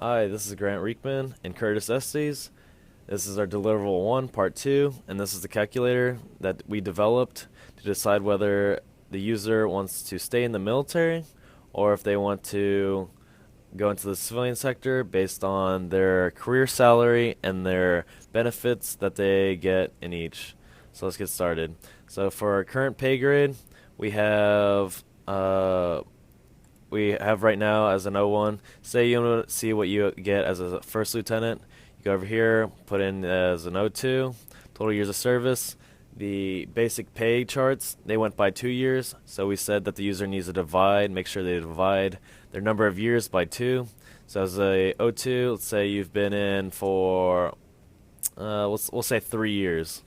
Hi, this is Grant Reekman and Curtis Estes. This is our Deliverable 1, Part 2, and this is the calculator that we developed to decide whether the user wants to stay in the military or if they want to go into the civilian sector based on their career salary and their benefits that they get in each. So let's get started. So for our current pay grade, we have right now as an O1. Say you want to see what you get as a first lieutenant. You go over here, put in as an O2, total years of service. The basic pay charts, they went by 2 years, so we said that the user needs to make sure they divide their number of years by 2. So as a O2, let's say you've been in for, we'll say 3 years.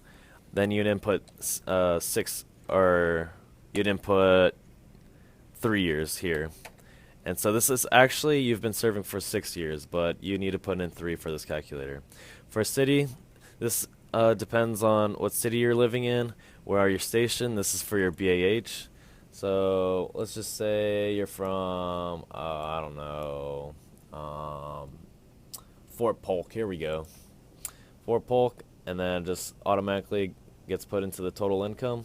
Then you'd input 6, or you'd input 3 years here. And so this is actually, you've been serving for 6 years, but you need to put in 3 for this calculator. For a city, this depends on what city you're living in, where are you stationed. This is for your BAH. So let's just say you're from, I don't know, Fort Polk. Here we go. Fort Polk, and then just automatically gets put into the total income.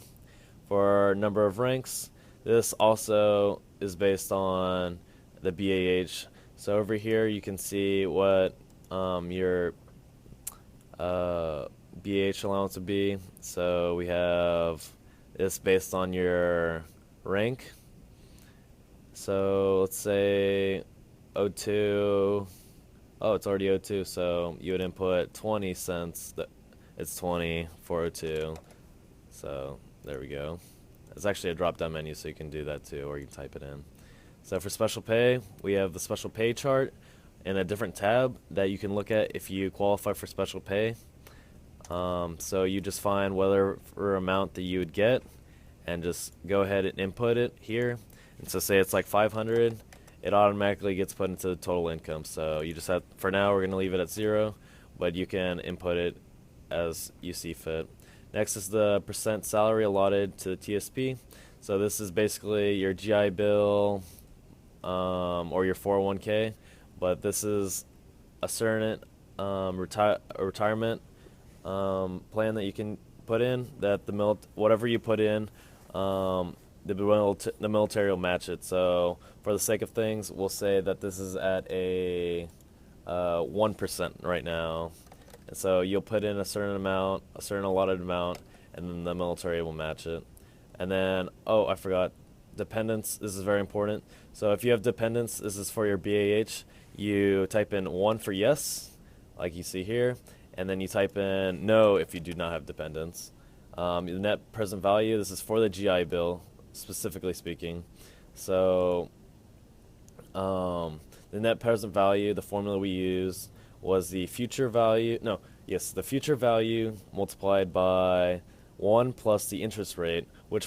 For number of ranks, this also is based on the BAH. So over here you can see what your BAH allowance would be. So we have this based on your rank. So let's say O2. Oh, it's already O2, so you would input 20 cents. It's 20 for O2. So there we go. It's actually a drop-down menu, so you can do that too, or you can type it in. So for special pay, we have the special pay chart in a different tab that you can look at if you qualify for special pay. So you just find whatever amount that you would get and just go ahead and input it here. And so say it's like 500, it automatically gets put into the total income. So you just have, for now we're going to leave it at 0, but you can input it as you see fit. Next is the percent salary allotted to the TSP. So this is basically your GI Bill or your 401k, but this is a certain retirement plan that you can put in that whatever you put in, the military will match it. So for the sake of things, we'll say that this is at a 1% right now. And so you'll put in a certain amount, a certain allotted amount, and then the military will match it. And then, oh, I forgot, dependents. This is very important. So if you have dependents, this is for your BAH. You type in 1 for yes, like you see here, and then you type in no if you do not have dependents. The net present value, this is for the GI Bill, specifically speaking. So the net present value, the formula we use was the future value, the future value multiplied by 1 plus the interest rate, which